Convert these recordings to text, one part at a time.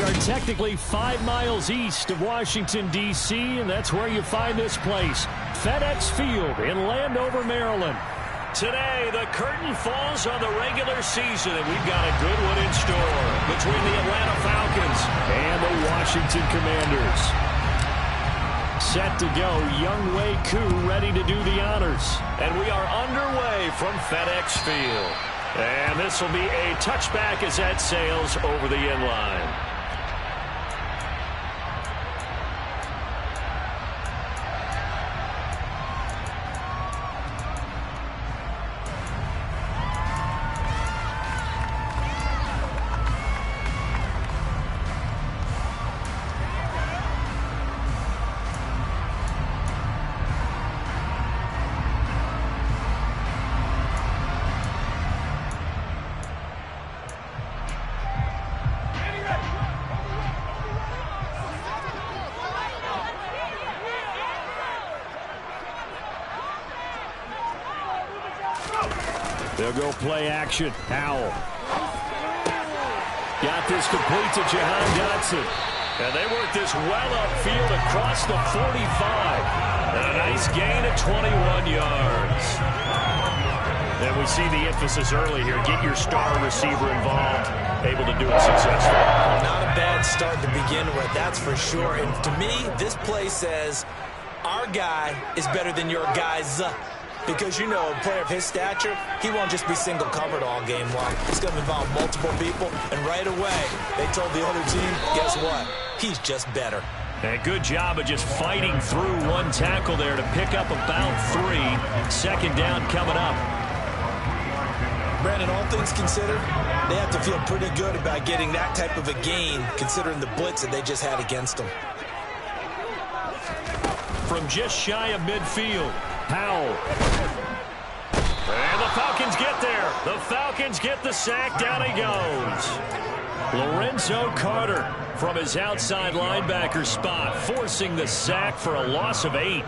We are technically 5 miles east of Washington, D.C., and that's where you find this place, FedEx Field in Landover, Maryland. Today, the curtain falls on the regular season, and we've got a good one in store between the Atlanta Falcons and the Washington Commanders. Set to go, Young Wei Koo ready to do the honors. And we are underway from FedEx Field. And this will be a touchback as that sails over the end line. They'll go play action. Howell. Got this complete to Jahan Dotson. And they work this well upfield across the 45. And a nice gain of 21 yards. And we see the emphasis early here. Get your star receiver involved. Able to do it successfully. Not a bad start to begin with, that's for sure. And to me, this play says our guy is better than your guys. Because, you know, a player of his stature, he won't just be single covered all game long. He's going to involve multiple people, and right away, they told the other team, guess what? He's just better. And a good job of just fighting through one tackle there to pick up about 3. Second down coming up. Brandon, all things considered, they have to feel pretty good about getting that type of a gain, considering the blitz that they just had against them. From just shy of midfield, Howell. And the Falcons get there. The Falcons get the sack. Down he goes. Lorenzo Carter from his outside linebacker spot, forcing the sack for a loss of 8.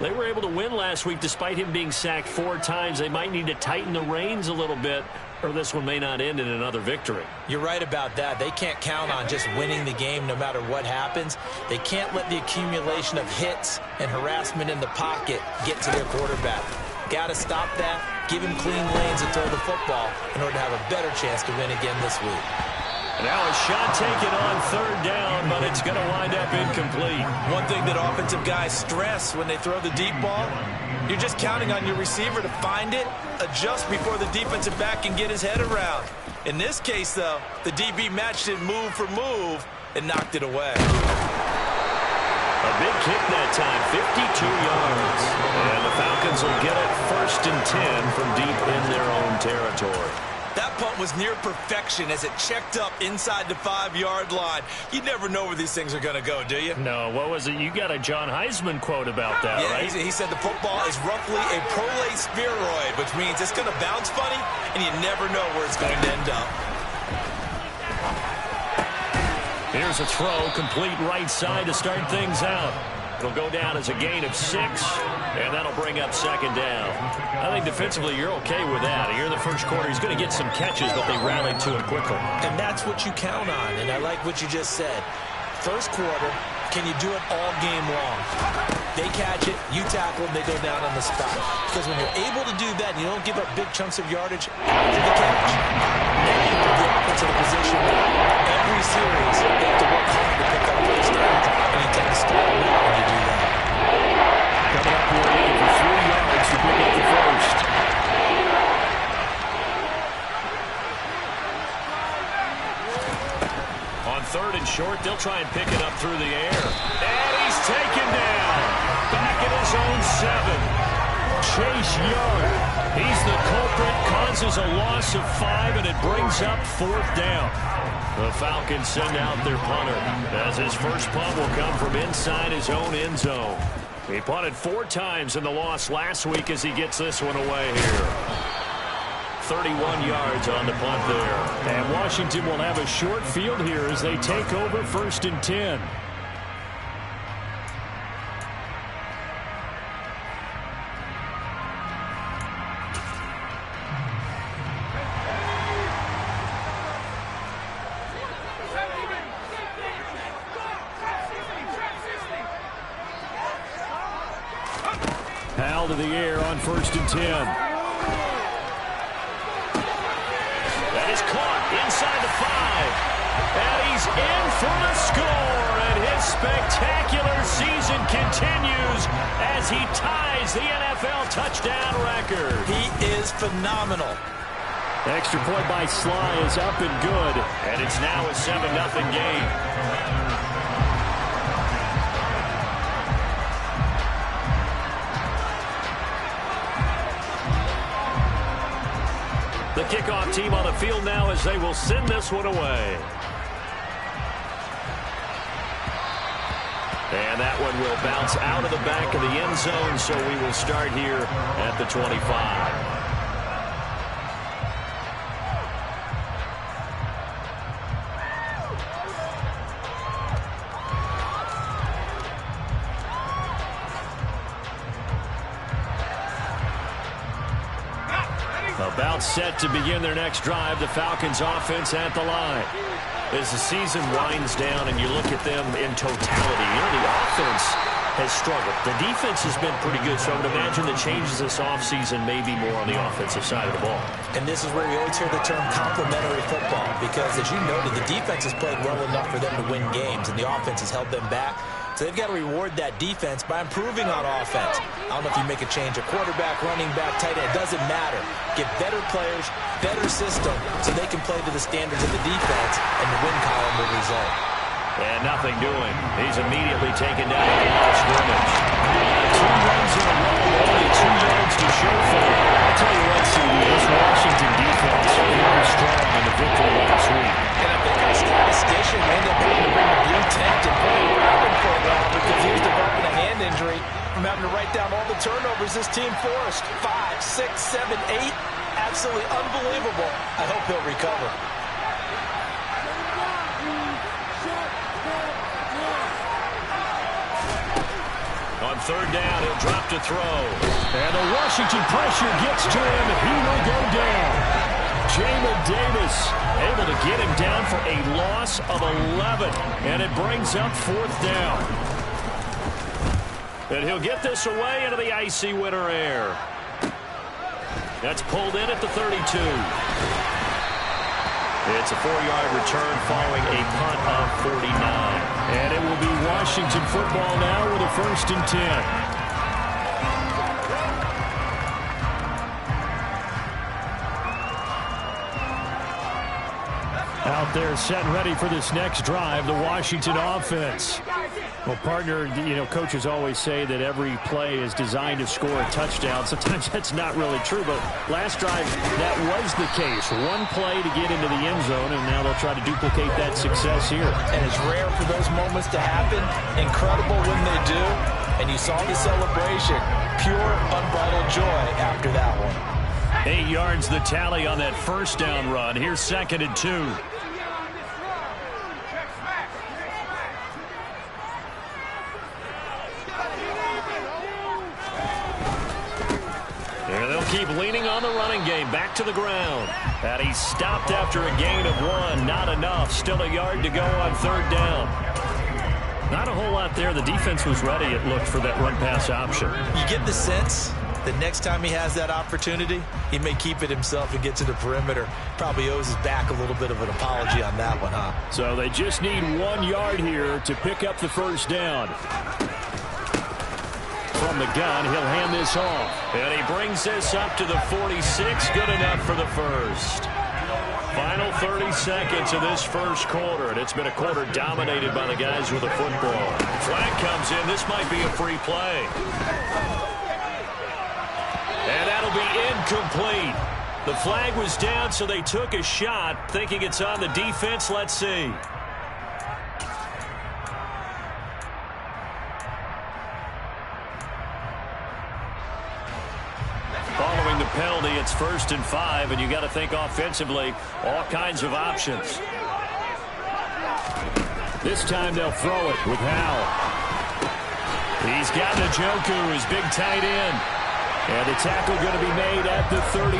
They were able to win last week despite him being sacked 4 times. They might need to tighten the reins a little bit, or this one may not end in another victory. You're right about that. They can't count on just winning the game no matter what happens. They can't let the accumulation of hits and harassment in the pocket get to their quarterback. Got to stop that, give him clean lanes and throw the football in order to have a better chance to win again this week. Now a shot taken on 3rd down, but it's going to wind up incomplete. One thing that offensive guys stress when they throw the deep ball, you're just counting on your receiver to find it, adjust before the defensive back can get his head around. In this case, though, the DB matched it move for move and knocked it away. A big kick that time, 52 yards. And the Falcons will get it 1st and 10 from deep in their own territory. That punt was near perfection as it checked up inside the 5-yard line. You never know where these things are going to go, do you? No, what was it? You got a John Heisman quote about that, yeah, right? He said the football is roughly a prolate spheroid, which means it's going to bounce funny, and you never know where it's going to end up. Here's a throw, complete right side to start things out. It'll go down as a gain of 6, and that'll bring up 2nd down. I think defensively you're okay with that. Here in the first quarter, he's going to get some catches, but they rallied to it quickly. And that's what you count on, and I like what you just said. First quarter, can you do it all game long? They catch it, you tackle them, they go down on the spot. Because when you're able to do that and you don't give up big chunks of yardage after the catch, now you put the offense in a position where every series they have to work hard to pick up first downs, and you tend to stall them out when you do that. Coming up here in for 3 yards to pick up the first. On 3rd and short, they'll try and pick it up through the air. And he's taken down. Back at his own 7. Chase Young. He's the culprit, causes a loss of 5, and it brings up 4th down. The Falcons send out their punter, as his first punt will come from inside his own end zone. He punted 4 times in the loss last week as he gets this one away here. 31 yards on the punt there. And Washington will have a short field here as they take over 1st and 10. ball to the air on 1st and 10. That is caught inside the 5. And he's in for the score. And his spectacular season continues as he ties the NFL touchdown record. He is phenomenal. Extra point by Sly is up and good. And it's now a 7-0 game. The kickoff team on the field now as they will send this one away. And that one will bounce out of the back of the end zone, so we will start here at the 25. About set to begin their next drive, the Falcons offense at the line. As the season winds down and you look at them in totality, the offense has struggled. The defense has been pretty good, so I would imagine the changes this offseason may be more on the offensive side of the ball. And this is where we always hear the term complementary football, because as you noted, the defense has played well enough for them to win games, and the offense has held them back. So they've got to reward that defense by improving on offense. I don't know if you make a change, a quarterback, running back, tight end, it doesn't matter. Get better players, better system, so they can play to the standards of the defense, and the win column will result. And nothing doing. He's immediately taken down at the line of scrimmage. 2 runs in a row, only 2 yards to show for it. I'll tell you what, CD, this Washington defense very strong in the victory last week. And I think our statistician ended up having to bring the blue tent and put it around for a while because he was developing a hand injury from having to write down all the turnovers this team forced. 5, 6, 7, 8. Absolutely unbelievable. I hope he'll recover. On 3rd down, he'll drop to throw. And the Washington pressure gets to him. He will go down. Jamin Davis able to get him down for a loss of 11. And it brings up 4th down. And he'll get this away into the icy winter air. That's pulled in at the 32. It's a 4-yard return following a punt of 49. And it will be Washington football now with a 1st and 10. Out there set and ready for this next drive, the Washington offense. Well, partner, coaches always say that every play is designed to score a touchdown. Sometimes that's not really true, but last drive, that was the case. One play to get into the end zone, and now they'll try to duplicate that success here. And it's rare for those moments to happen. Incredible when they do. And you saw the celebration. Pure, unbridled joy after that one. 8 yards the tally on that 1st down run. Here's 2nd and 2. And they'll keep leaning on the running game. Back to the ground. And he's stopped after a gain of 1. Not enough. Still a yard to go on 3rd down. Not a whole lot there. The defense was ready, it looked, for that run-pass option. You get the sense the next time he has that opportunity, he may keep it himself and get to the perimeter. Probably owes his back a little bit of an apology on that one, huh? So they just need 1 yard here to pick up the 1st down. From the gun, he'll hand this off. And he brings this up to the 46. Good enough for the 1st. Final 30 seconds of this 1st quarter, and it's been a quarter dominated by the guys with the football. Flag comes in. This might be a free play. And that'll be incomplete. The flag was down, so they took a shot, thinking it's on the defense. Let's see. Following the penalty, it's 1st and 5, and you got to think offensively, all kinds of options. This time they'll throw it with Howell. He's got Njoku, his big tight end. And the tackle going to be made at the 38.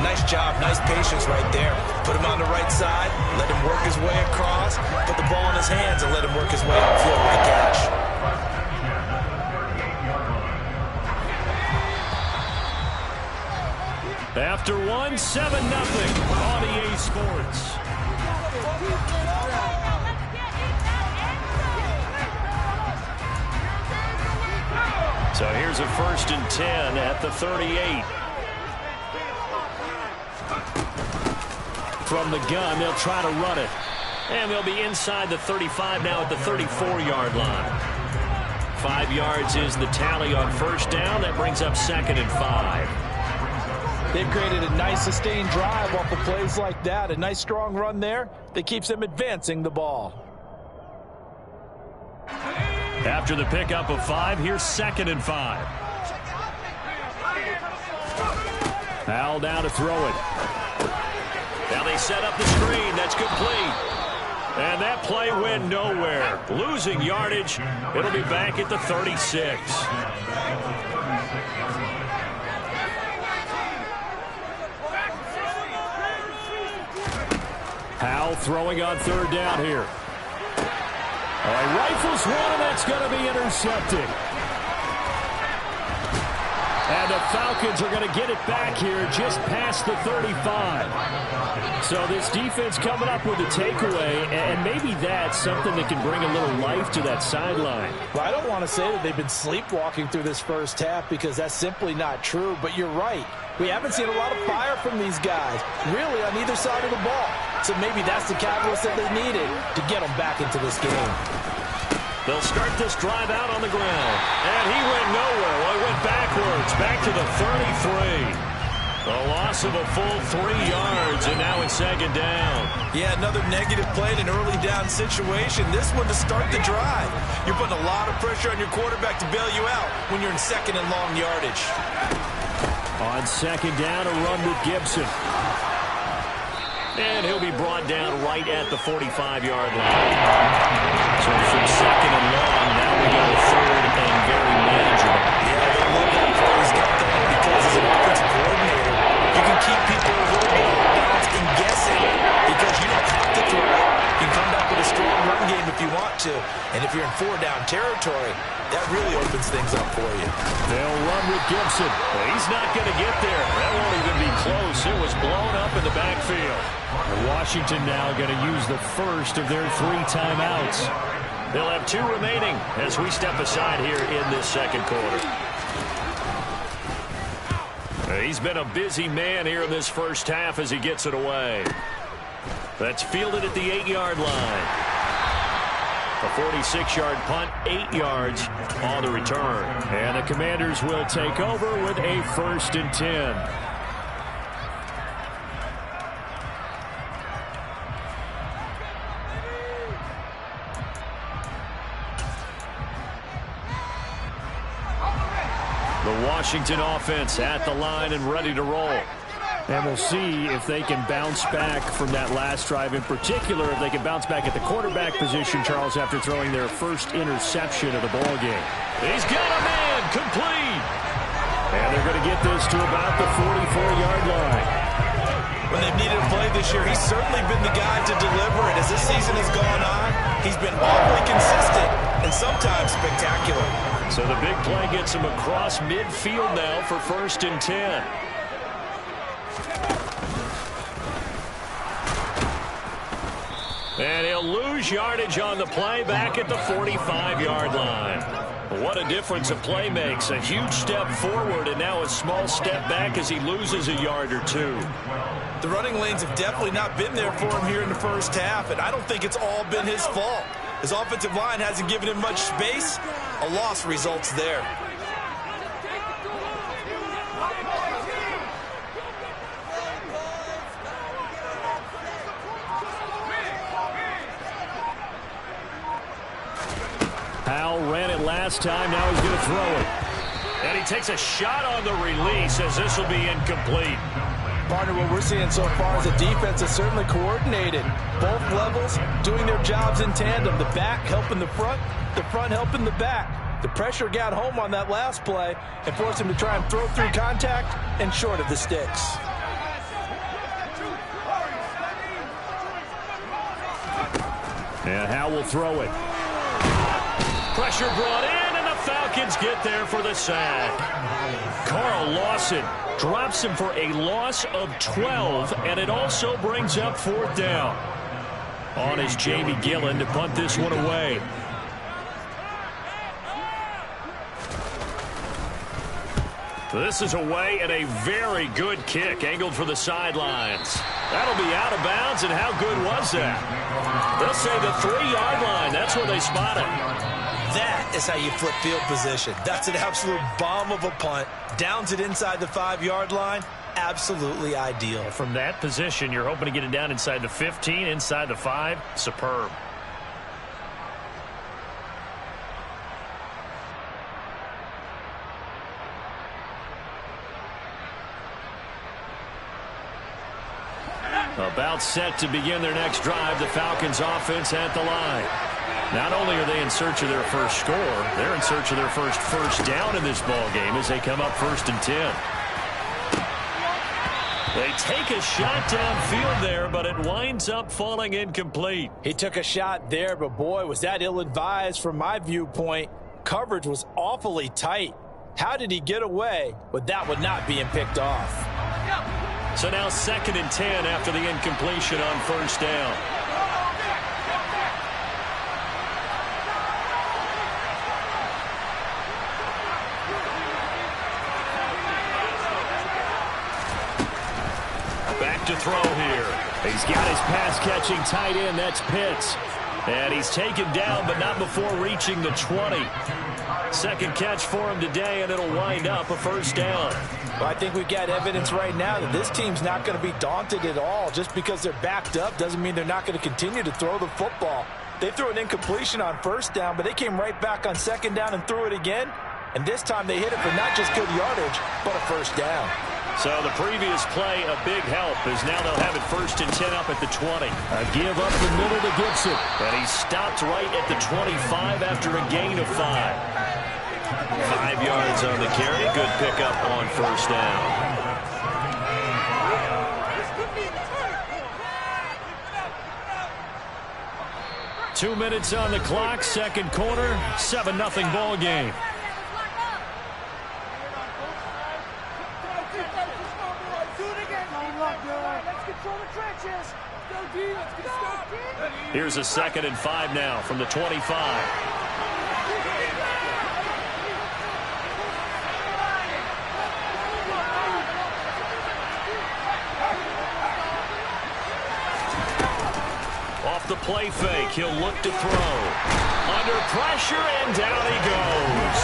Nice job, nice patience right there. Put him on the right side, let him work his way across, put the ball in his hands and let him work his way upfield. Good catch. After one, 7-0 on EA Sports. So here's a 1st and 10 at the 38. From the gun, they'll try to run it. And they'll be inside the 35 now at the 34-yard line. 5 yards is the tally on 1st down. That brings up 2nd and 5. They've created a nice sustained drive off of plays like that. A nice strong run there that keeps them advancing the ball. After the pickup of 5, here's 2nd and 5. Howell down to throw it. Now they set up the screen. That's complete. And that play went nowhere. Losing yardage. It'll be back at the 36. Howell throwing on 3rd down here. He rifles one, and that's going to be intercepted. And the Falcons are going to get it back here just past the 35. So this defense coming up with a takeaway, and maybe that's something that can bring a little life to that sideline. Well, I don't want to say that they've been sleepwalking through this first half because that's simply not true, but you're right. We haven't seen a lot of fire from these guys, really, on either side of the ball. So maybe that's the catalyst that they needed to get them back into this game. They'll start this drive out on the ground. And he went nowhere. Well, he went backwards, back to the 33. A loss of a full 3 yards, and now it's 2nd down. Yeah, another negative play in an early down situation. This one to start the drive. You're putting a lot of pressure on your quarterback to bail you out when you're in 2nd and long yardage. On 2nd down, a run with Gibson. And he'll be brought down right at the 45-yard line. So from 2nd and long, now we go to 3rd and very manageable. Yeah, I love that play he's got there because as an offensive coordinator, you can keep people a little bit off balance and guessing because you don't have to throw it. You can come back with a strong run game if you want to. And if you're in 4-down territory, that really opens things up for you. They'll run with Gibson. Well, he's not going to get there. That won't even be close. It was blown up in the backfield. Washington now going to use the first of their 3 timeouts. They'll have 2 remaining as we step aside here in this 2nd quarter. He's been a busy man here in this first half as he gets it away. That's fielded at the 8-yard line. A 46-yard punt, 8 yards on the return. And the Commanders will take over with a 1st and 10. The Washington offense at the line and ready to roll. And we'll see if they can bounce back from that last drive. In particular, if they can bounce back at the quarterback position, Charles, after throwing their first interception of the ballgame. He's got a man, complete. And they're going to get this to about the 44-yard line. When they've needed a play this year, he's certainly been the guy to deliver it. As this season has gone on, he's been awfully consistent and sometimes spectacular. So the big play gets him across midfield now for 1st and 10. And he'll lose yardage on the play back at the 45-yard line. What a difference a play makes. A huge step forward and now a small step back as he loses a yard or 2. The running lanes have definitely not been there for him here in the first half, and I don't think it's all been his fault. His offensive line hasn't given him much space. A loss results there. Howell ran it last time. Now he's going to throw it. And he takes a shot on the release as this will be incomplete. Partner, what we're seeing so far is a defense that's certainly coordinated. Both levels doing their jobs in tandem. The back helping the front helping the back. The pressure got home on that last play and forced him to try and throw through contact and short of the sticks. And Howell will throw it. Pressure brought in, and the Falcons get there for the sack. Carl Lawson Drops him for a loss of 12, and it also brings up 4th down. On is Jamie Gillen to punt this one away. This is away, and a very good kick angled for the sidelines. That'll be out of bounds, and how good was that? They'll say the 3-yard line. That's where they spot it. That is how you flip field position. That's an absolute bomb of a punt. Downs it inside the 5-yard line. Absolutely ideal. From that position, you're hoping to get it down inside the 15, inside the 5. Superb. About set to begin their next drive, the Falcons offense at the line. Not only are they in search of their first score, they're in search of their first down in this ball game as they come up 1st and 10. They take a shot downfield there, but it winds up falling incomplete. He took a shot there, but boy, was that ill-advised from my viewpoint. Coverage was awfully tight. How did he get away with that one not being picked off? So now 2nd and 10 after the incompletion on 1st down. Back to throw here. He's got his pass-catching tight end. That's Pitts. And he's taken down, but not before reaching the 20. 2nd catch for him today, and it'll wind up a 1st down. Well, I think we've got evidence right now that this team's not going to be daunted at all. Just because they're backed up doesn't mean they're not going to continue to throw the football. They threw an incompletion on 1st down, but they came right back on 2nd down and threw it again. And this time they hit it for not just good yardage, but a 1st down. So the previous play, a big help, as now they'll have it 1st and 10 up at the 20. A give up the middle to Gibson. And he stopped right at the 25 after a gain of 5. 5 yards on the carry. Good pickup on 1st down. Two minutes on the clock, 2nd quarter, 7-0 ball game. Here's a 2nd and 5 now from the 25. Off the play fake, he'll look to throw. Under pressure, and down he goes.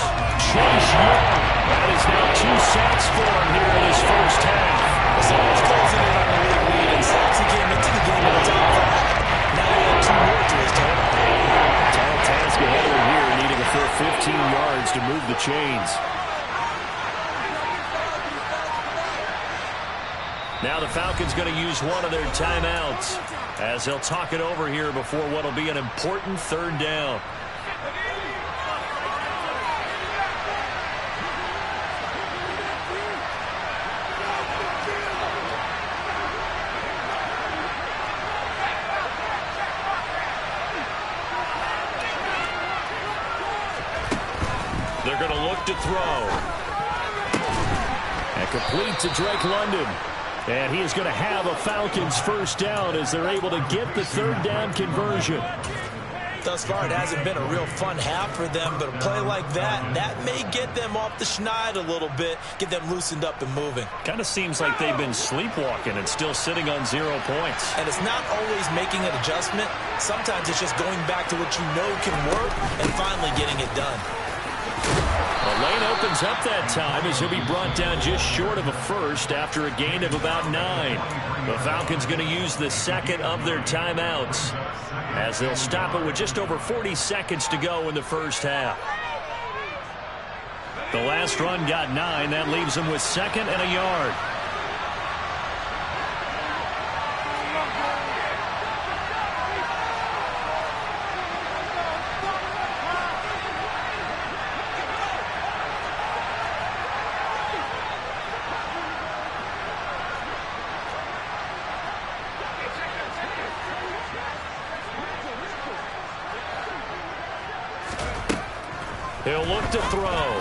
Chase Young. That is now 2 sacks for him here in his 1st half. So it's closing in on the lead, and sacks he came into the game in the top 5. Now he had 2 more to his total. Tall task ahead of him here, needing a full 15 yards to move the chains. Now the Falcons going to use one of their timeouts as they'll talk it over here before what will be an important 3rd down. They're going to look to throw. And complete to Drake London. And he is going to have a Falcons 1st down as they're able to get the 3rd down conversion. Thus far, it hasn't been a real fun half for them, but a play like that may get them off the schneid a little bit, get them loosened up and moving. Kind of seems like they've been sleepwalking and still sitting on 0 points. And it's not always making an adjustment. Sometimes it's just going back to what you know can work and finally getting it done. The lane opens up that time as he'll be brought down just short of a 1st after a gain of about 9. The Falcons going to use the 2nd of their timeouts as they'll stop it with just over 40 seconds to go in the 1st half. The last run got 9. That leaves them with 2nd and a yard. He'll look to throw.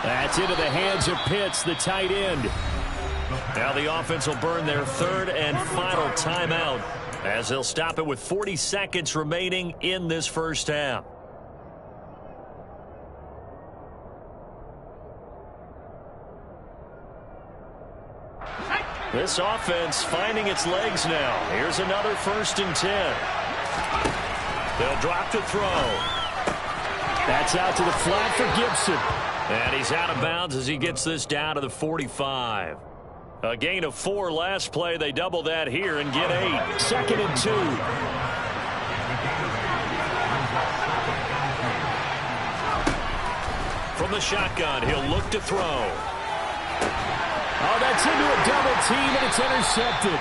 That's into the hands of Pitts, the tight end. Now the offense will burn their third and final timeout as they'll stop it with 40 seconds remaining in this first half. This offense finding its legs now. Here's another 1st and 10. They'll drop to throw. That's out to the flat for Gibson. And he's out of bounds as he gets this down to the 45. A gain of 4 last play. They double that here and get 8. 2nd and 2. From the shotgun, he'll look to throw. Oh, that's into a double team, and it's intercepted.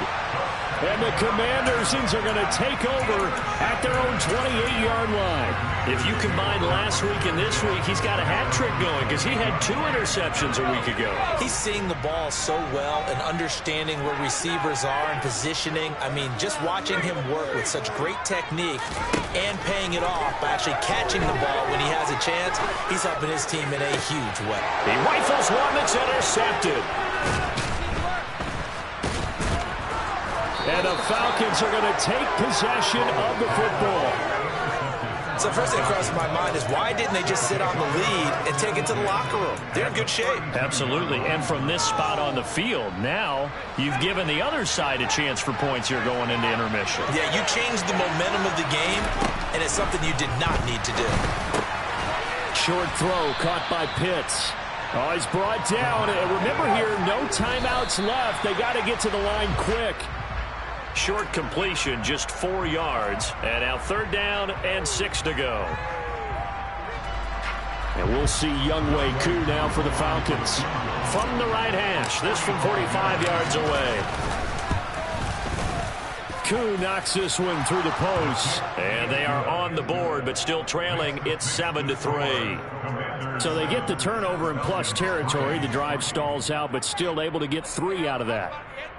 And the Commanders are going to take over at their own 28-yard line. If you combine last week and this week, he's got a hat trick going because he had 2 interceptions a week ago. He's seeing the ball so well and understanding where receivers are and positioning. I mean, just watching him work with such great technique and paying it off by actually catching the ball when he has a chance, he's helping his team in a huge way. He rifles one that's intercepted. And the Falcons are going to take possession of the football. So first thing that crosses my mind is why didn't they just sit on the lead and take it to the locker room? They're in good shape. Absolutely. And from this spot on the field, now you've given the other side a chance for points here going into intermission. Yeah, you changed the momentum of the game, and it's something you did not need to do. Short throw caught by Pitts. Oh, he's brought down. And remember here, no timeouts left. They got to get to the line quick. Short completion, just 4 yards. And now 3rd down and 6 to go. And we'll see Younghoe Koo now for the Falcons. From the right hash, this from 45 yards away. Koo knocks this one through the post. And they are on the board, but still trailing. It's 7-3. So they get the turnover in plus territory. The drive stalls out, but still able to get 3 out of that.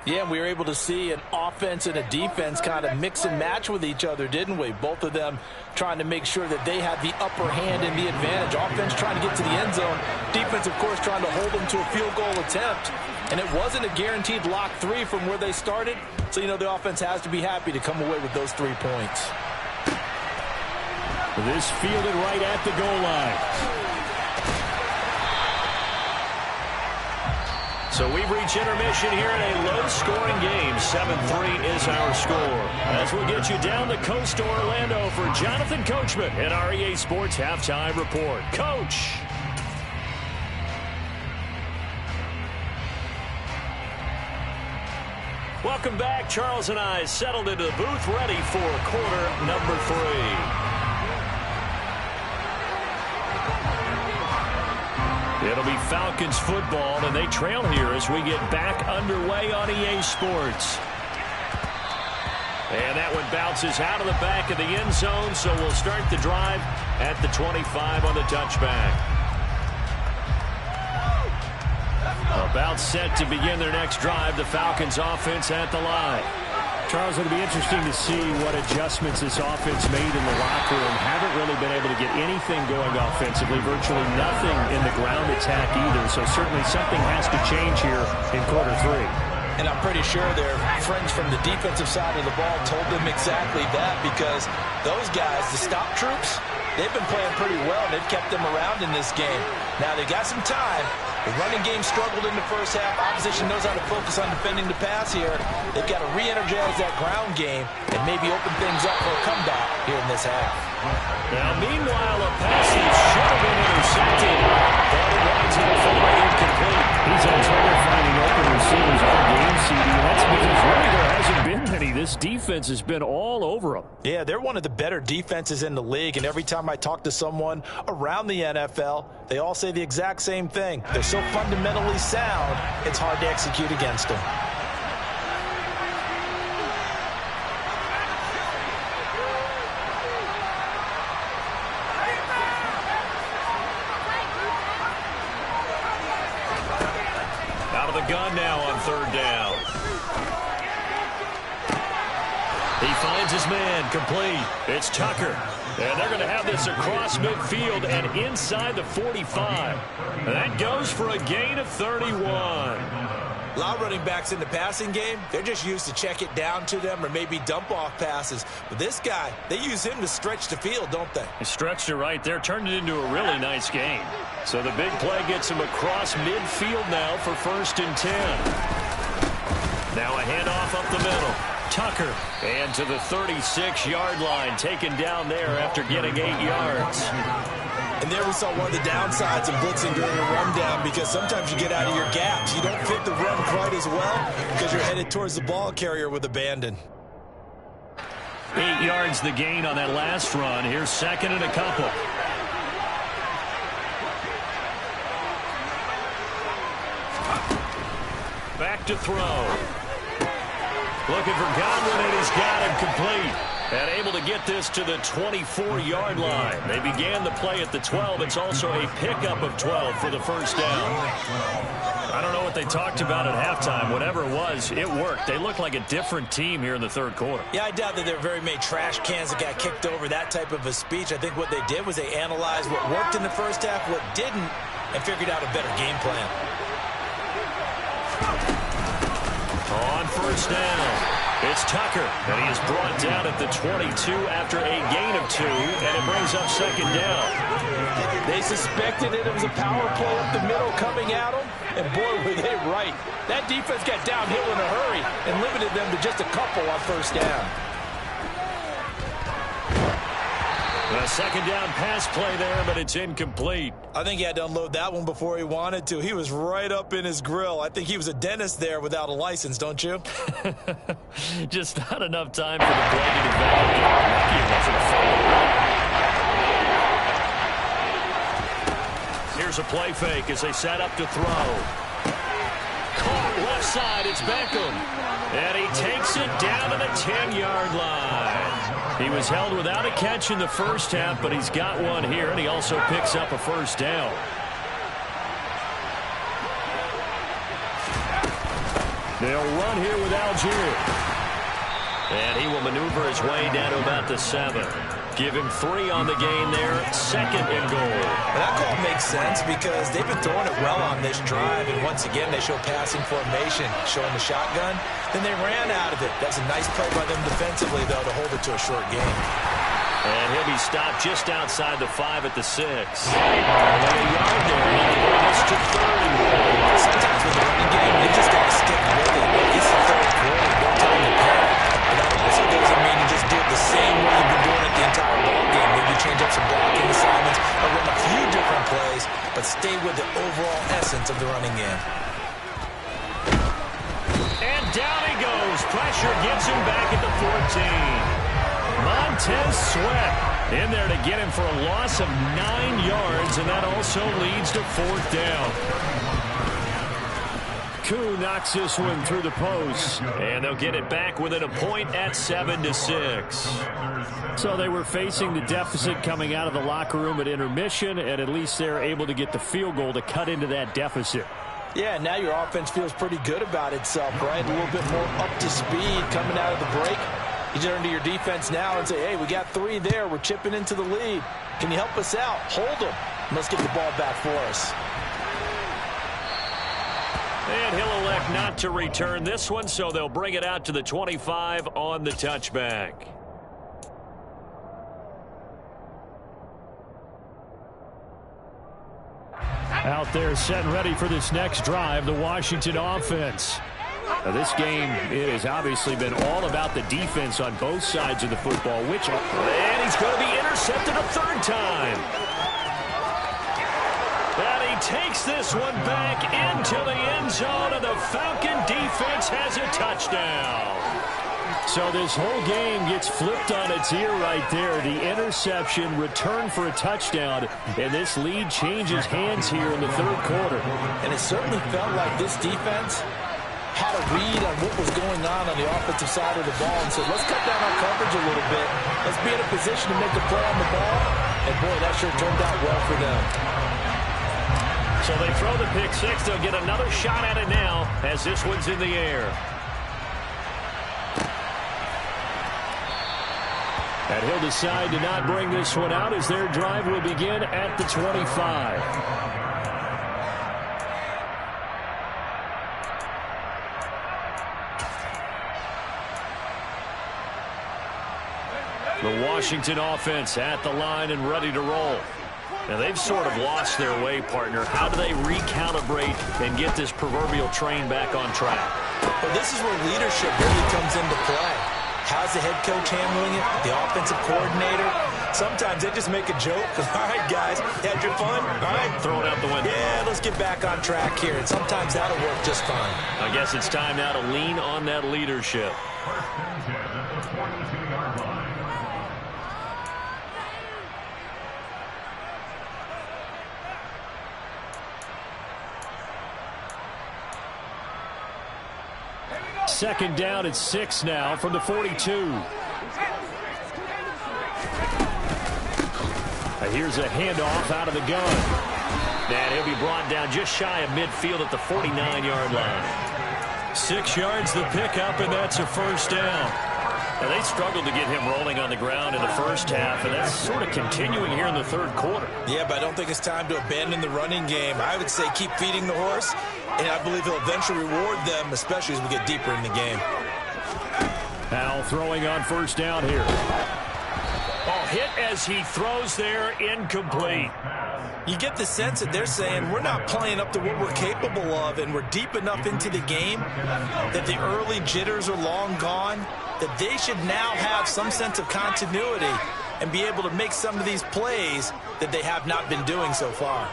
Yeah, we were able to see an offense and a defense kind of mix and match with each other, didn't we? Both of them trying to make sure that they had the upper hand and the advantage. Offense trying to get to the end zone. Defense, of course, trying to hold them to a field goal attempt. And it wasn't a guaranteed lock 3 from where they started. So, you know, the offense has to be happy to come away with those 3 points. This fielded right at the goal line. So we've reached intermission here in a low-scoring game. 7-3 is our score. As we'll get you down the coast to Orlando for Jonathan Coachman and our EA Sports Halftime Report. Coach! Welcome back. Charles and I settled into the booth ready for quarter number 3. It'll be Falcons football, and they trail here as we get back underway on EA Sports. And that one bounces out of the back of the end zone, so we'll start the drive at the 25 on the touchback. About set to begin their next drive, the Falcons offense at the line. Charles, it'll be interesting to see what adjustments this offense made in the locker room. Haven't really been able to get anything going offensively, virtually nothing in the ground attack either. So certainly something has to change here in quarter 3. And I'm pretty sure their friends from the defensive side of the ball told them exactly that, because those guys, the stop troops, they've been playing pretty well. They've kept them around in this game. Now they got some time. The running game struggled in the first half. Opposition knows how to focus on defending the pass here. They've got to re-energize that ground game and maybe open things up for a comeback here in this half. Now, meanwhile, a pass that should have been intercepted, but it winds up falling incomplete. He's had trouble finding open receivers all game, CD. That's because really there hasn't been many. This defense has been all over them. Yeah, they're one of the better defenses in the league, and every time I talk to someone around the NFL, they all say the exact same thing. They're so fundamentally sound, it's hard to execute against them. Out of the gun now on 3rd down. He finds his man, complete. It's Tucker. And they're going to have this across midfield and inside the 45. And that goes for a gain of 31. A lot of running backs in the passing game, they're just used to check it down to them or maybe dump off passes. But this guy, they use him to stretch the field, don't they? He stretched it right there, turned it into a really nice game. So the big play gets him across midfield now for 1st and 10. Now a handoff up the middle. Tucker, and to the 36-yard line, taken down there after getting 8 yards. And there we saw one of the downsides of blitzing during a rundown, because sometimes you get out of your gaps. You don't fit the run quite as well because you're headed towards the ball carrier with abandon. 8 yards the gain on that last run. Here's 2nd and a couple. Back to throw. Looking for Godwin, and he's got him complete. And able to get this to the 24-yard line. They began the play at the 12. It's also a pickup of 12 for the first down. I don't know what they talked about at halftime. Whatever it was, it worked. They look like a different team here in the third quarter. Yeah, I doubt that there were very many trash cans that got kicked over, that type of a speech. I think what they did was they analyzed what worked in the first half, what didn't, and figured out a better game plan. On first down, it's Tucker, and he is brought down at the 22 after a gain of 2, and it brings up 2nd down. They suspected it was a power play up the middle coming at them, and boy, were they right. That defense got downhill in a hurry and limited them to just a couple on first down. A 2nd down pass play there, but it's incomplete. I think he had to unload that one before he wanted to. He was right up in his grill. I think he was a dentist there without a license, don't you? Just not enough time for the play to develop. Lucky it wasn't a fumble. Here's a play fake as they set up to throw. Caught left side, it's Beckham. And he takes it down to the 10-yard line. He was held without a catch in the first half, but he's got one here, and he also picks up a first down. They'll run here with Algier. And he will maneuver his way down to about the 7. Give him 3 on the gain there. 2nd and goal. And that call makes sense because they've been throwing it well on this drive. And once again, they show passing formation, showing the shotgun. Then they ran out of it. That's a nice play by them defensively, though, to hold it to a short game. And he'll be stopped just outside the 5 at the 6. Only a yard there. It's to 3rd and goal. Sometimes with the running game, they just got to stick with it. It's the third quarter. Don't tell them to panic. But that also doesn't mean you just do it the same way you've been doing it the entire ball game. Maybe change up some blocking assignments or run a few different plays, but stay with the overall essence of the running game. And down he goes. Pressure gets him back at the 14. Montez Sweat in there to get him for a loss of 9 yards, and that also leads to 4th down. Koo knocks this one through the post, and they'll get it back within a point at 7-6. So they were facing the deficit coming out of the locker room at intermission, and at least they're able to get the field goal to cut into that deficit. Yeah, now your offense feels pretty good about itself, right? A little bit more up to speed coming out of the break. You turn to your defense now and say, hey, we got 3 there. We're chipping into the lead. Can you help us out? Hold them. Let's get the ball back for us. And he'll elect not to return this one, so they'll bring it out to the 25 on the touchback. Out there set and ready for this next drive, the Washington offense. Now this game, it has obviously been all about the defense on both sides of the football. And he's going to be intercepted a 3rd time. And he takes this one back into the end zone, and the Falcon defense has a touchdown. So this whole game gets flipped on its ear right there. The interception, return for a touchdown, and this lead changes hands here in the 3rd quarter. And it certainly felt like this defense had a read on what was going on the offensive side of the ball and said, let's cut down our coverage a little bit. Let's be in a position to make a play on the ball. And, boy, that sure turned out well for them. So they throw the pick 6. They'll get another shot at it now as this one's in the air. And he'll decide to not bring this one out as their drive will begin at the 25. The Washington offense at the line and ready to roll. Now, they've sort of lost their way, partner. How do they recalibrate and get this proverbial train back on track? Well, this is where leadership really comes into play. How's the head coach handling it? The offensive coordinator? Sometimes they just make a joke. All right, guys, you had your fun? All right. Throw it out the window. Yeah, let's get back on track here. And sometimes that'll work just fine. I guess it's time now to lean on that leadership. Second down at 6 now from the 42. Here's a handoff out of the gun. And he'll be brought down just shy of midfield at the 49-yard line. 6 yards the pickup, and that's a first down. Now, they struggled to get him rolling on the ground in the first half, and that's sort of continuing here in the third quarter. Yeah, but I don't think it's time to abandon the running game. I would say keep feeding the horse, and I believe he'll eventually reward them, especially as we get deeper in the game. Now throwing on first down here. Oh, hit as he throws there, incomplete. You get the sense that they're saying we're not playing up to what we're capable of, and we're deep enough into the game that the early jitters are long gone, that they should now have some sense of continuity and be able to make some of these plays that they have not been doing so far.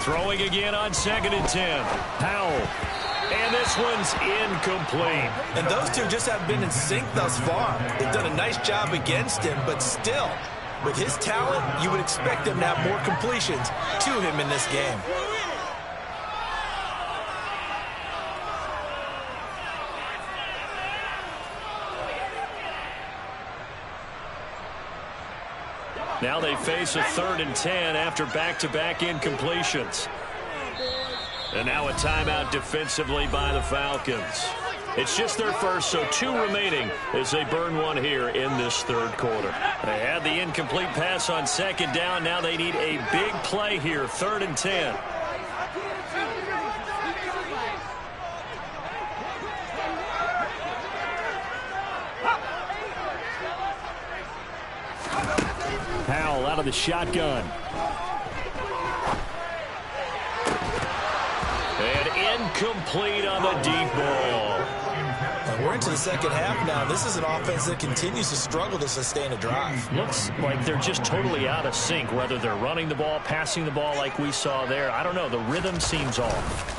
Throwing again on 2nd and 10. Powell. And this one's incomplete. And those two just haven't been in sync thus far. They've done a nice job against him, but still, with his talent, you would expect him to have more completions to him in this game. Now they face a 3rd and 10 after back-to-back incompletions. And now a timeout defensively by the Falcons. It's just their first, so 2 remaining as they burn one here in this third quarter. They had the incomplete pass on 2nd down. Now they need a big play here, 3rd and 10. Powell out of the shotgun. And incomplete on the deep ball. And we're into the second half now. This is an offense that continues to struggle to sustain a drive. Looks like they're just totally out of sync, whether they're running the ball, passing the ball like we saw there. I don't know. The rhythm seems off.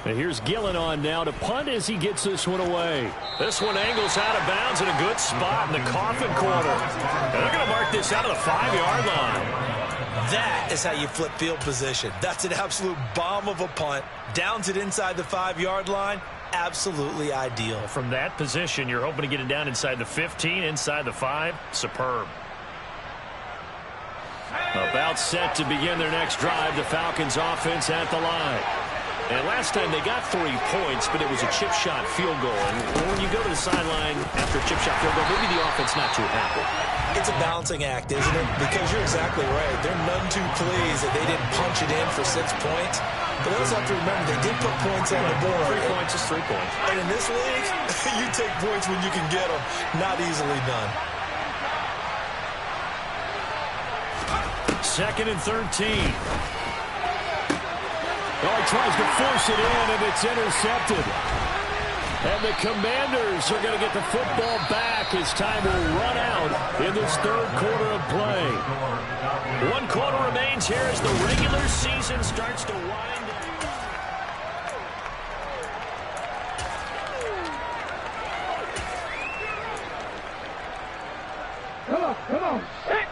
And here's Gillen on now to punt as he gets this one away. This one angles out of bounds in a good spot in the coffin corner. And they're going to mark this out of the 5-yard line. That is how you flip field position. That's an absolute bomb of a punt. Downs it inside the 5-yard line. Absolutely ideal. From that position, you're hoping to get it down inside the 15, inside the 5. Superb. About set to begin their next drive. The Falcons offense at the line. And last time they got 3 points, but it was a chip shot field goal. And when you go to the sideline after a chip shot field goal, maybe the offense not too happy. It's a balancing act, isn't it? Because you're exactly right. They're none too pleased that they didn't punch it in for 6 points. But they also have to remember they did put points on the board. 3 points is 3 points. And in this league, you take points when you can get them. Not easily done. 2nd and 13. Oh, he tries to force it in, and it's intercepted. And the Commanders are going to get the football back as time will run out in this third quarter of play. 1 quarter remains here as the regular season starts to wind down. Come on. Hit.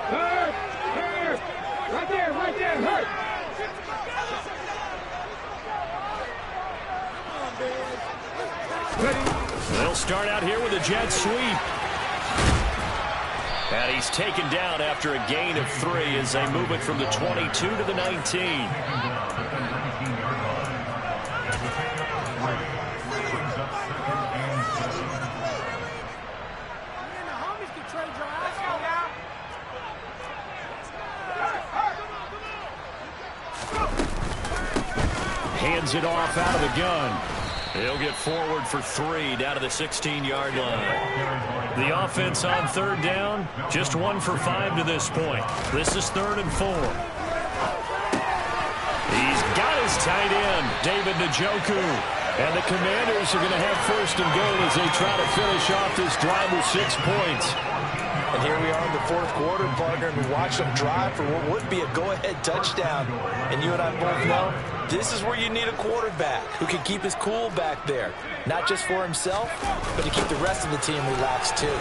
Hurt. Right there, hurt. They'll start out here with a jet sweep. And he's taken down after a gain of 3 as they move it from the 22 to the 19. Hands it off out of the gun. He'll get forward for 3 down to the 16-yard line. The offense on third down, just 1 for 5 to this point. This is 3rd and 4. He's got his tight end, David Njoku. And the Commanders are going to have 1st and goal as they try to finish off this drive with 6 points. And here we are in the 4th quarter, partner, and we watch them drive for what would be a go-ahead touchdown. And you and I both know this is where you need a quarterback who can keep his cool back there. Not just for himself, but to keep the rest of the team relaxed too.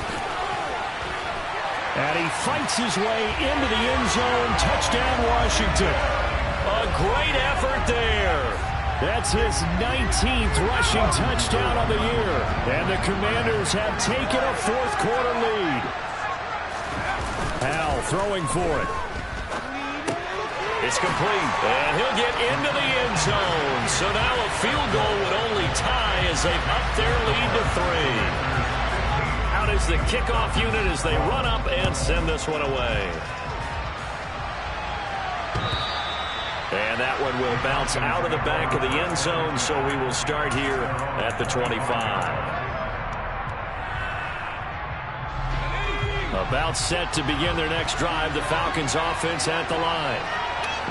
And he fights his way into the end zone. Touchdown, Washington. A great effort there. That's his 19th rushing touchdown of the year. And the Commanders have taken a 4th quarter lead. Al throwing for it. It's complete, and he'll get into the end zone. So now a field goal would only tie as they've upped their lead to 3. Out is the kickoff unit as they run up and send this one away. And that one will bounce out of the back of the end zone, so we will start here at the 25. About set to begin their next drive, the Falcons offense at the line.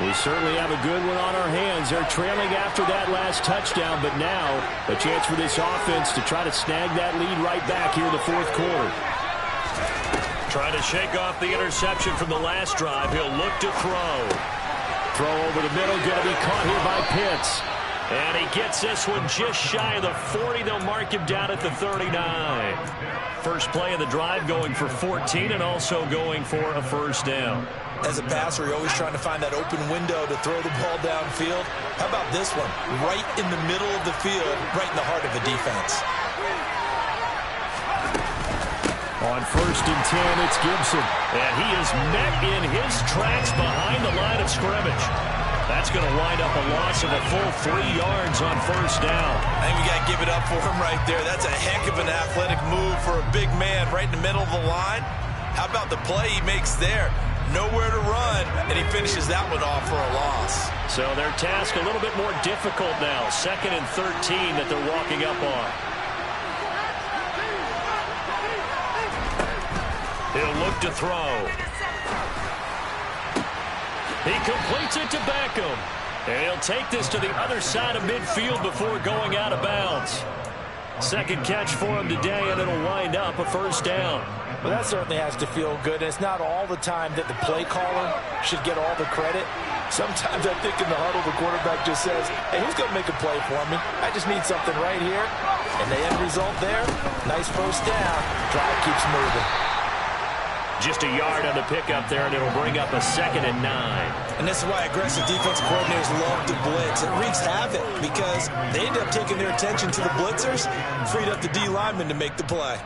We certainly have a good one on our hands. They're trailing after that last touchdown, but now a chance for this offense to try to snag that lead right back here in the 4th quarter. Trying to shake off the interception from the last drive. He'll look to throw. Throw over the middle, going to be caught here by Pitts. And he gets this one just shy of the 40. They'll mark him down at the 39. First play of the drive going for 14 and also going for a 1st down. As a passer, you're always trying to find that open window to throw the ball downfield. How about this one? Right in the middle of the field, right in the heart of the defense. On 1st and 10, it's Gibson. And he is met in his tracks behind the line of scrimmage. That's going to wind up a loss of a full 3 yards on 1st down. I think we got to give it up for him right there. That's a heck of an athletic move for a big man right in the middle of the line. How about the play he makes there? Nowhere to run, and he finishes that one off for a loss. So their task a little bit more difficult now. 2nd and 13 that they're walking up on. He'll look to throw. He completes it to Beckham. And he'll take this to the other side of midfield before going out of bounds. 2nd catch for him today, and it'll wind up a 1st down. Well, that certainly has to feel good. It's not all the time that the play caller should get all the credit. Sometimes I think in the huddle, the quarterback just says, hey, who's going to make a play for me? I just need something right here. And the end result there, nice 1st down. Drive keeps moving. Just a yard on the pickup there, and it'll bring up a 2nd and 9. And this is why aggressive defensive coordinators love to blitz. It wreaks havoc because they end up taking their attention to the blitzers, freed up the D lineman to make the play.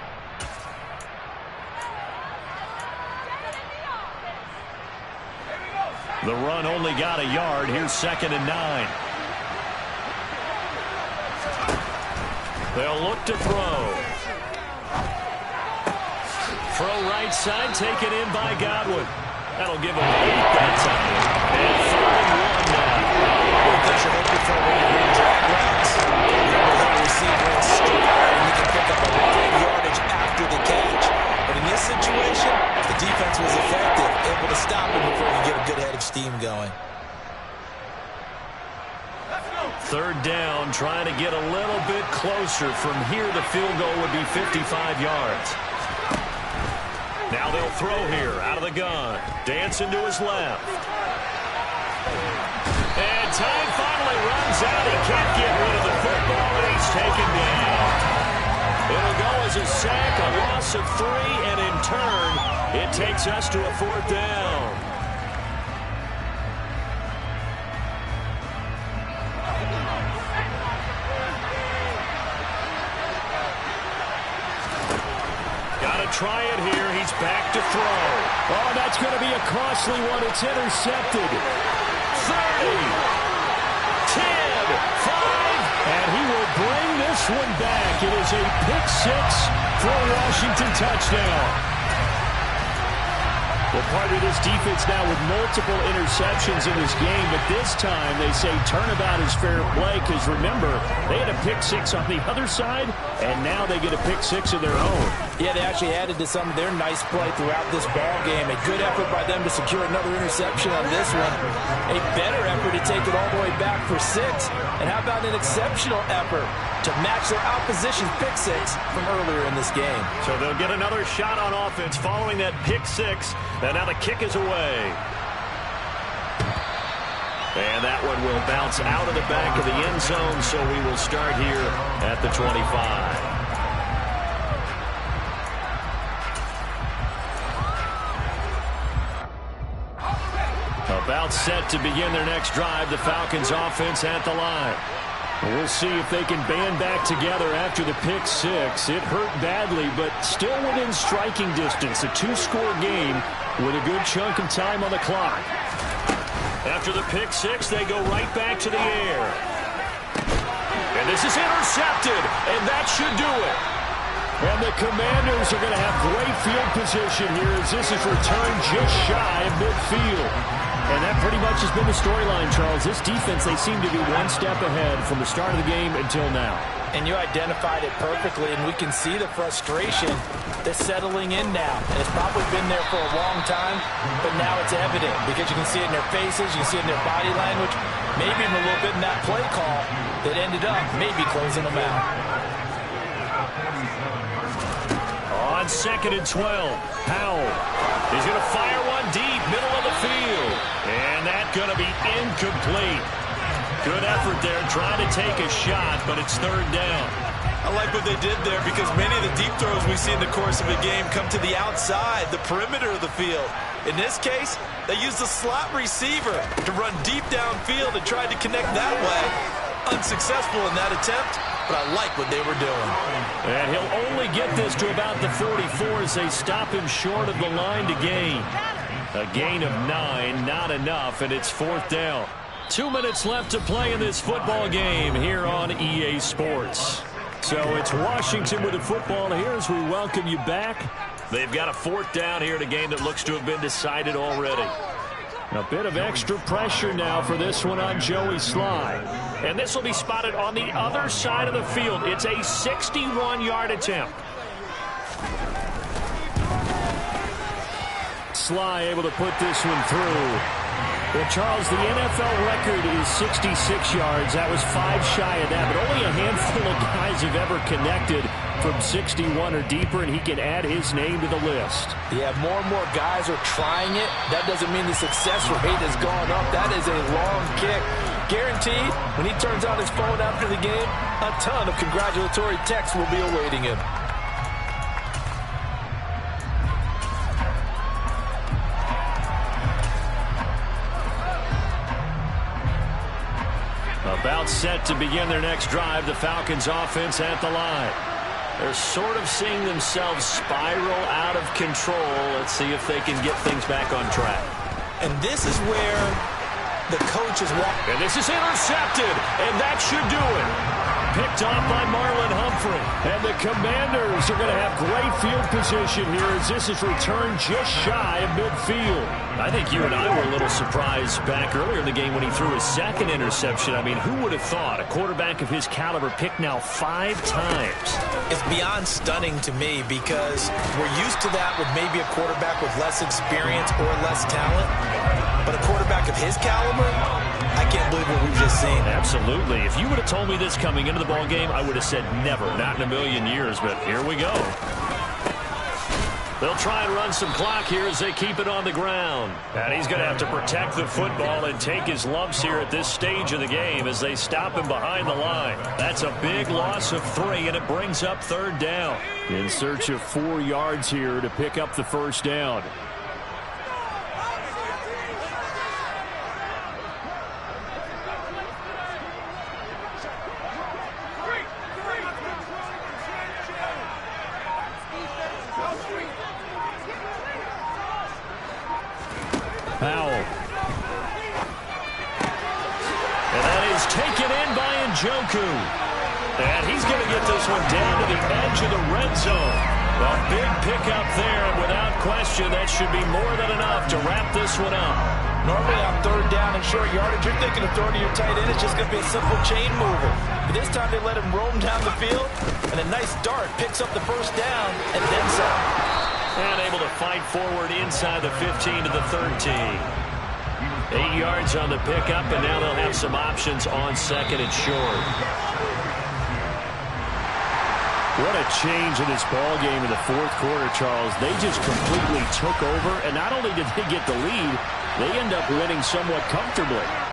The run only got a yard. Here's 2nd and 9. They'll look to throw. Throw right side, taken in by Godwin. That'll give him 8 that time. And 3rd and 1 now. Things are looking for when you're in drag routes. You know how to receive one stride, and you can pick up a lot of yardage after the catch. But in this situation, the defense was effective, able to stop him before he get a good head of steam going. 3rd down, trying to get a little bit closer. From here, the field goal would be 55 yards. Now they'll throw here out of the gun. Dancing to his left. And time finally runs out. He can't get rid of the football, and he's taken down. It'll go as a sack, a loss of 3, and in turn, it takes us to a 4th down. Try it here. He's back to throw. Oh, that's going to be a costly one. It's intercepted. 30, 10, 5, and he will bring this one back. It is a pick 6 for a Washington touchdown. Well, part of this defense now with multiple interceptions in this game, but this time they say turnabout is fair play because, remember, they had a pick six on the other side, and now they get a pick six of their own. Yeah, they actually added to some of their nice play throughout this ball game. A good effort by them to secure another interception on this one. A better effort to take it all the way back for 6. And how about an exceptional effort to match their opposition's pick six from earlier in this game. So they'll get another shot on offense following that pick six. And now the kick is away. And that one will bounce out of the back of the end zone, so we will start here at the 25. About set to begin their next drive, the Falcons offense at the line. We'll see if they can band back together after the pick six. It hurt badly, but still within striking distance. A 2-score game with a good chunk of time on the clock. After the pick six, they go right back to the air. And this is intercepted, and that should do it. And the Commanders are going to have great field position here as this is returned just shy of midfield. And that pretty much has been the storyline, Charles. This defense, they seem to be one step ahead from the start of the game until now. And you identified it perfectly, and we can see the frustration that's settling in now. And it's probably been there for a long time, but now it's evident because you can see it in their faces, you can see it in their body language, maybe even a little bit in that play call that ended up maybe closing them out. On 2nd and 12, Powell is going to fire one deep, middle of the field. And that's going to be incomplete. Good effort there, trying to take a shot, but it's 3rd down. I like what they did there because many of the deep throws we see in the course of a game come to the outside, the perimeter of the field. In this case, they used the slot receiver to run deep downfield and tried to connect that way. Unsuccessful in that attempt, but I like what they were doing. And he'll only get this to about the 44 as they stop him short of the line to gain. A gain of 9, not enough, and it's 4th down. 2 minutes left to play in this football game here on EA Sports. So it's Washington with the football here as we welcome you back. They've got a 4th down here in a game that looks to have been decided already. A bit of extra pressure now for this one on Joey Sly. And this will be spotted on the other side of the field. It's a 61-yard attempt. Sly able to put this one through. Well, Charles, the NFL record is 66 yards. That was 5 shy of that, but only a handful of guys have ever connected from 61 or deeper, and he can add his name to the list. Yeah, more and more guys are trying it. That doesn't mean the success rate has gone up. That is a long kick. Guaranteed, when he turns on his phone after the game, a ton of congratulatory texts will be awaiting him. About set to begin their next drive, the Falcons offense at the line. They're sort of seeing themselves spiral out of control. Let's see if they can get things back on track. And this is where the coach is walking. And this is intercepted, and that should do it. Picked off by Marlon Humphrey. And the Commanders are going to have great field position here as this is returned just shy of midfield. I think you and I were a little surprised back earlier in the game when he threw his 2nd interception. I mean, who would have thought a quarterback of his caliber picked now 5 times? It's beyond stunning to me because we're used to that with maybe a quarterback with less experience or less talent. But a quarterback of his caliber, I can't believe what we've just seen. Absolutely. If you would have told me this coming into the ball game, I would have said never, not in a million years, but here we go. They'll try and run some clock here as they keep it on the ground. And he's going to have to protect the football and take his lumps here at this stage of the game as they stop him behind the line. That's a big loss of 3, and it brings up 3rd down. In search of 4 yards here to pick up the 1st down. Powell. And that is taken in by Njoku. And he's going to get this one down to the edge of the red zone. A big pickup there, and without question, that should be more than enough to wrap this one up. Normally on third down and short yardage, you're thinking of throwing to your tight end. It's just going to be a simple chain mover. But this time they let him roam down the field, and a nice dart picks up the first down and then some. And able to fight forward inside the 15 to the 13. 8 yards on the pickup, and now they'll have some options on second and short. What a change in this ball game in the fourth quarter, Charles. They just completely took over, and not only did they get the lead, they end up winning somewhat comfortably.